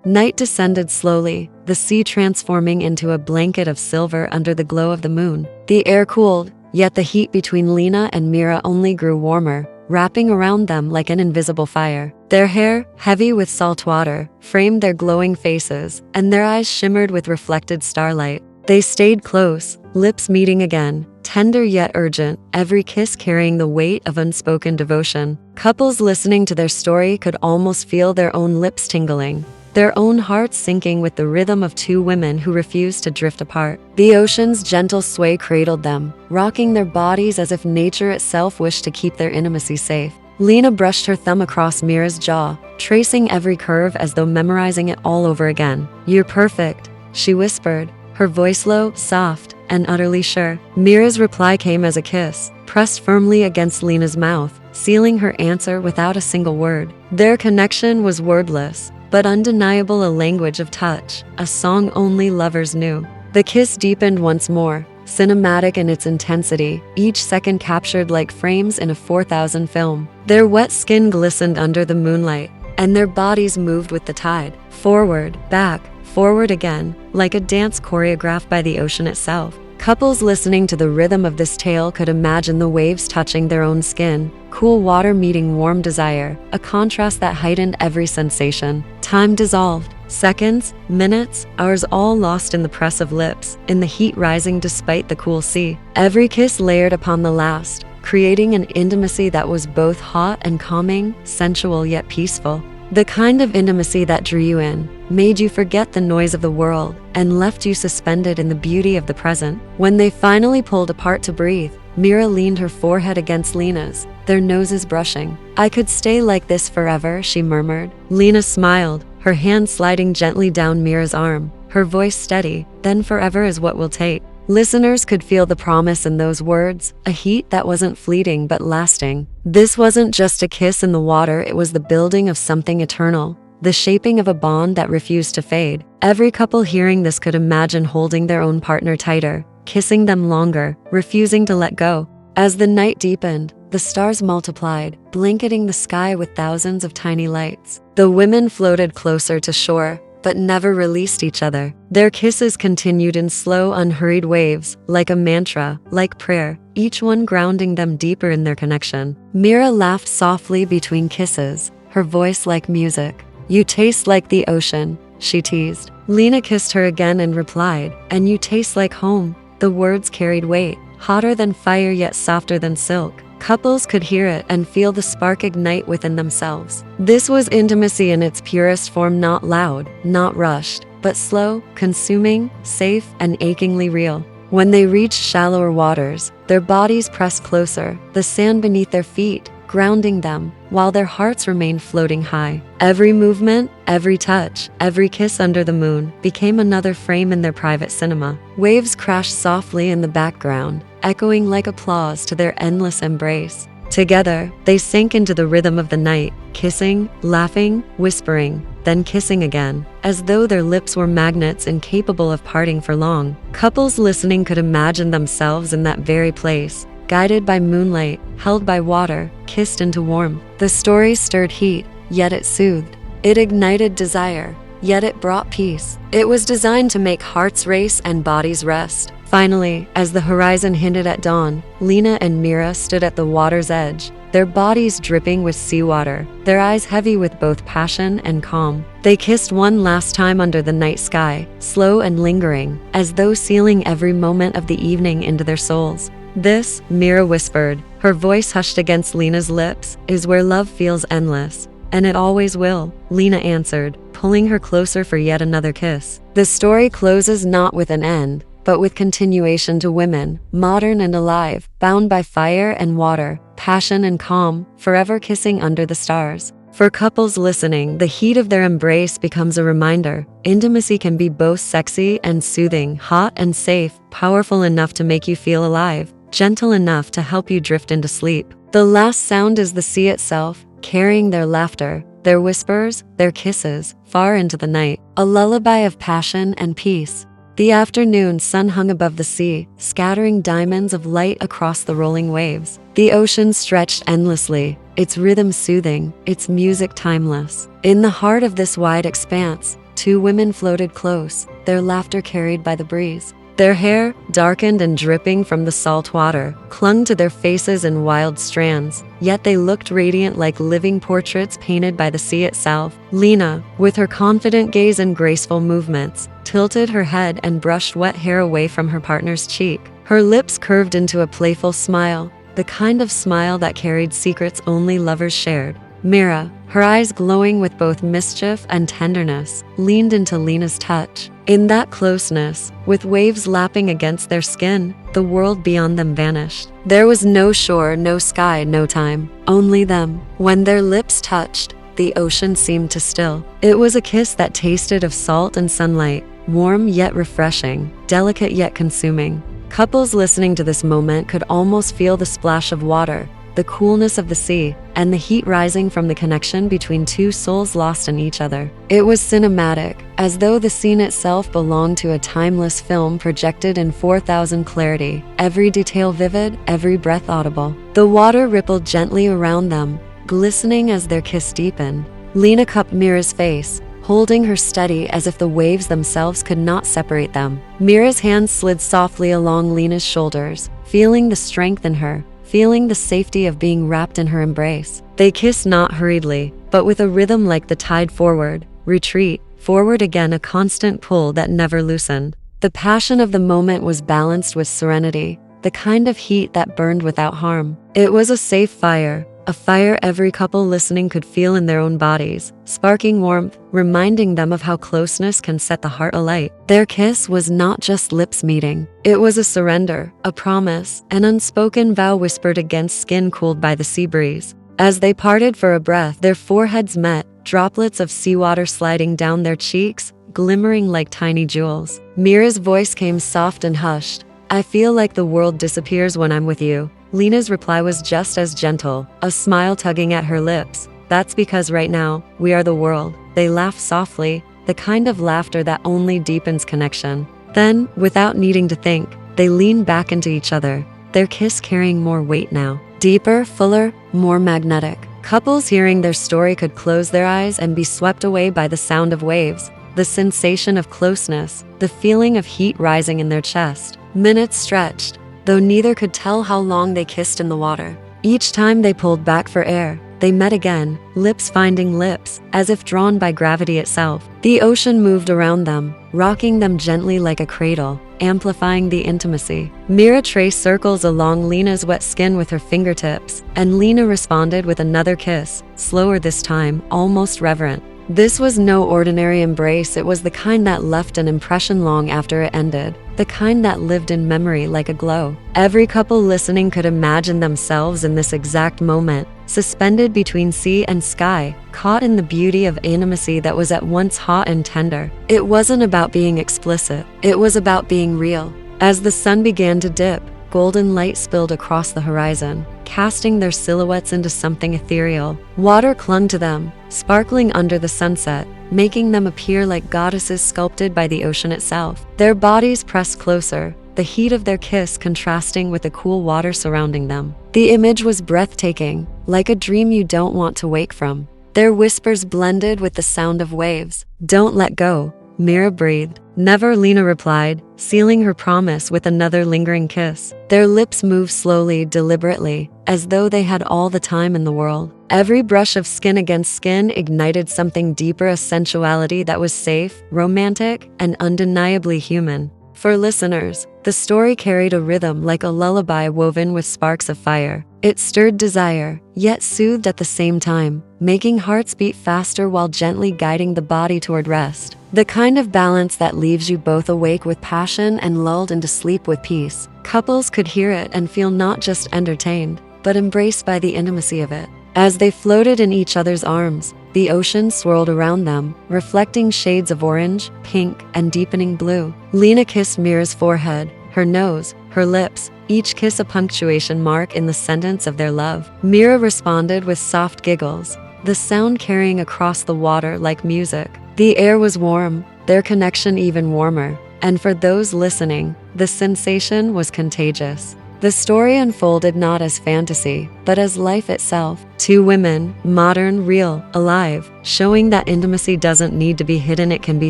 Night descended slowly, the sea transforming into a blanket of silver under the glow of the moon. The air cooled, yet the heat between Lena and Mira only grew warmer, wrapping around them like an invisible fire. Their hair, heavy with salt water, framed their glowing faces, and their eyes shimmered with reflected starlight. They stayed close, lips meeting again, tender yet urgent, every kiss carrying the weight of unspoken devotion. Couples listening to their story could almost feel their own lips tingling, their own hearts sinking with the rhythm of two women who refused to drift apart. The ocean's gentle sway cradled them, rocking their bodies as if nature itself wished to keep their intimacy safe. Lena brushed her thumb across Mira's jaw, tracing every curve as though memorizing it all over again. "You're perfect," she whispered, her voice low, soft, and utterly sure. Mira's reply came as a kiss, pressed firmly against Lena's mouth, sealing her answer without a single word. Their connection was wordless, but undeniable, a language of touch, a song only lovers knew. The kiss deepened once more, cinematic in its intensity, each second captured like frames in a 4,000 film. Their wet skin glistened under the moonlight, and their bodies moved with the tide, forward, back, forward again, like a dance choreographed by the ocean itself. Couples listening to the rhythm of this tale could imagine the waves touching their own skin, cool water meeting warm desire, a contrast that heightened every sensation. Time dissolved. Seconds, minutes, hours, all lost in the press of lips, in the heat rising despite the cool sea. Every kiss layered upon the last, creating an intimacy that was both hot and calming, sensual yet peaceful. The kind of intimacy that drew you in, made you forget the noise of the world, and left you suspended in the beauty of the present. When they finally pulled apart to breathe, Mira leaned her forehead against Lena's, their noses brushing. "I could stay like this forever," she murmured. Lena smiled, her hand sliding gently down Mira's arm, her voice steady. "Then forever is what we'll take." Listeners could feel the promise in those words, a heat that wasn't fleeting but lasting. This wasn't just a kiss in the water, it was the building of something eternal, the shaping of a bond that refused to fade. Every couple hearing this could imagine holding their own partner tighter, kissing them longer, refusing to let go. As the night deepened, the stars multiplied, blanketing the sky with thousands of tiny lights. The women floated closer to shore, but never released each other. Their kisses continued in slow, unhurried waves, like a mantra, like prayer, each one grounding them deeper in their connection. Mira laughed softly between kisses, her voice like music. "You taste like the ocean," she teased. Lena kissed her again and replied, "And you taste like home." The words carried weight, hotter than fire yet softer than silk. Couples could hear it and feel the spark ignite within themselves. This was intimacy in its purest form, not loud, not rushed, but slow, consuming, safe, and achingly real. When they reached shallower waters, their bodies pressed closer, the sand beneath their feet, grounding them, while their hearts remained floating high. Every movement, every touch, every kiss under the moon became another frame in their private cinema. Waves crashed softly in the background, echoing like applause to their endless embrace. Together, they sank into the rhythm of the night, kissing, laughing, whispering, then kissing again, as though their lips were magnets incapable of parting for long. Couples listening could imagine themselves in that very place, guided by moonlight, held by water, kissed into warmth. The story stirred heat, yet it soothed. It ignited desire, yet it brought peace. It was designed to make hearts race and bodies rest. Finally, as the horizon hinted at dawn, Lena and Mira stood at the water's edge, their bodies dripping with seawater, their eyes heavy with both passion and calm. They kissed one last time under the night sky, slow and lingering, as though sealing every moment of the evening into their souls. "This," Mira whispered, her voice hushed against Lena's lips, "is where love feels endless. And it always will," Lena answered, pulling her closer for yet another kiss. The story closes not with an end, but with continuation to women, modern and alive, bound by fire and water, passion and calm, forever kissing under the stars. For couples listening, the heat of their embrace becomes a reminder. Intimacy can be both sexy and soothing, hot and safe, powerful enough to make you feel alive, gentle enough to help you drift into sleep. The last sound is the sea itself, carrying their laughter, their whispers, their kisses, far into the night, a lullaby of passion and peace. The afternoon sun hung above the sea, scattering diamonds of light across the rolling waves. The ocean stretched endlessly, its rhythm soothing, its music timeless. In the heart of this wide expanse, two women floated close, their laughter carried by the breeze. Their hair, darkened and dripping from the salt water, clung to their faces in wild strands, yet they looked radiant like living portraits painted by the sea itself. Lena, with her confident gaze and graceful movements, tilted her head and brushed wet hair away from her partner's cheek. Her lips curved into a playful smile, the kind of smile that carried secrets only lovers shared. Mira, her eyes glowing with both mischief and tenderness, leaned into Lena's touch. In that closeness, with waves lapping against their skin, the world beyond them vanished. There was no shore, no sky, no time, only them. When their lips touched, the ocean seemed to still. It was a kiss that tasted of salt and sunlight, warm yet refreshing, delicate yet consuming. Couples listening to this moment could almost feel the splash of water, the coolness of the sea, and the heat rising from the connection between two souls lost in each other. It was cinematic, as though the scene itself belonged to a timeless film projected in 4,000 clarity, every detail vivid, every breath audible. The water rippled gently around them, glistening as their kiss deepened. Lena cupped Mira's face, holding her steady as if the waves themselves could not separate them. Mira's hands slid softly along Lena's shoulders, feeling the strength in her, feeling the safety of being wrapped in her embrace. They kissed not hurriedly, but with a rhythm like the tide forward, retreat, forward again, a constant pull that never loosened. The passion of the moment was balanced with serenity, the kind of heat that burned without harm. It was a safe fire, a fire every couple listening could feel in their own bodies, sparking warmth, reminding them of how closeness can set the heart alight. Their kiss was not just lips meeting. It was a surrender, a promise, an unspoken vow whispered against skin cooled by the sea breeze. As they parted for a breath, their foreheads met, droplets of seawater sliding down their cheeks, glimmering like tiny jewels. Mira's voice came soft and hushed. "I feel like the world disappears when I'm with you." Lena's reply was just as gentle, a smile tugging at her lips. "That's because right now, we are the world." They laughed softly, the kind of laughter that only deepens connection. Then, without needing to think, they leaned back into each other, their kiss carrying more weight now. Deeper, fuller, more magnetic. Couples hearing their story could close their eyes and be swept away by the sound of waves, the sensation of closeness, the feeling of heat rising in their chest. Minutes stretched, though neither could tell how long they kissed in the water. Each time they pulled back for air, they met again, lips finding lips, as if drawn by gravity itself. The ocean moved around them, rocking them gently like a cradle, amplifying the intimacy. Mira traced circles along Lena's wet skin with her fingertips, and Lena responded with another kiss, slower this time, almost reverent. This was no ordinary embrace, it was the kind that left an impression long after it ended, the kind that lived in memory like a glow. Every couple listening could imagine themselves in this exact moment, suspended between sea and sky, caught in the beauty of intimacy that was at once hot and tender. It wasn't about being explicit, it was about being real. As the sun began to dip, golden light spilled across the horizon, casting their silhouettes into something ethereal. Water clung to them, sparkling under the sunset, making them appear like goddesses sculpted by the ocean itself. Their bodies pressed closer, the heat of their kiss contrasting with the cool water surrounding them. The image was breathtaking, like a dream you don't want to wake from. Their whispers blended with the sound of waves. "Don't let go," Mira breathed. "Never," Lena replied, sealing her promise with another lingering kiss. Their lips moved slowly, deliberately, as though they had all the time in the world. Every brush of skin against skin ignited something deeper, a sensuality that was safe, romantic, and undeniably human. For listeners, the story carried a rhythm like a lullaby woven with sparks of fire. It stirred desire, yet soothed at the same time, making hearts beat faster while gently guiding the body toward rest. The kind of balance that leaves you both awake with passion and lulled into sleep with peace. Couples could hear it and feel not just entertained, but embraced by the intimacy of it. As they floated in each other's arms, the ocean swirled around them, reflecting shades of orange, pink, and deepening blue. Lena kissed Mira's forehead, her nose, her lips, each kiss a punctuation mark in the sentence of their love. Mira responded with soft giggles, the sound carrying across the water like music. The air was warm, their connection even warmer, and for those listening, the sensation was contagious. The story unfolded not as fantasy, but as life itself. Two women, modern, real, alive, showing that intimacy doesn't need to be hidden, it can be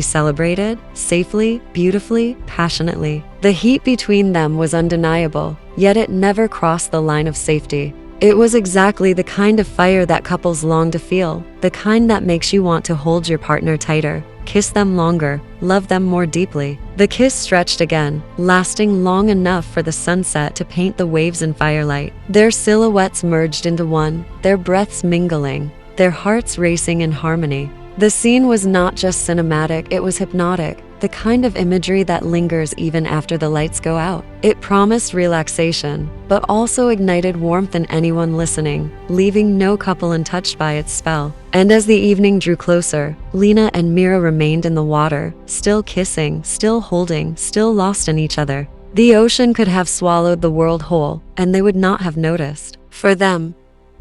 celebrated, safely, beautifully, passionately. The heat between them was undeniable, yet it never crossed the line of safety. It was exactly the kind of fire that couples long to feel, the kind that makes you want to hold your partner tighter, kiss them longer, love them more deeply. The kiss stretched again, lasting long enough for the sunset to paint the waves in firelight. Their silhouettes merged into one, their breaths mingling, their hearts racing in harmony. The scene was not just cinematic, it was hypnotic, the kind of imagery that lingers even after the lights go out. It promised relaxation, but also ignited warmth in anyone listening, leaving no couple untouched by its spell. And as the evening drew closer, Lena and Mira remained in the water, still kissing, still holding, still lost in each other. The ocean could have swallowed the world whole, and they would not have noticed. For them,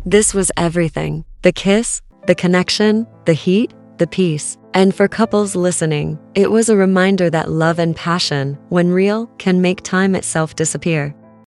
this was everything. The kiss, the connection, the heat, the peace. And for couples listening, it was a reminder that love and passion, when real, can make time itself disappear.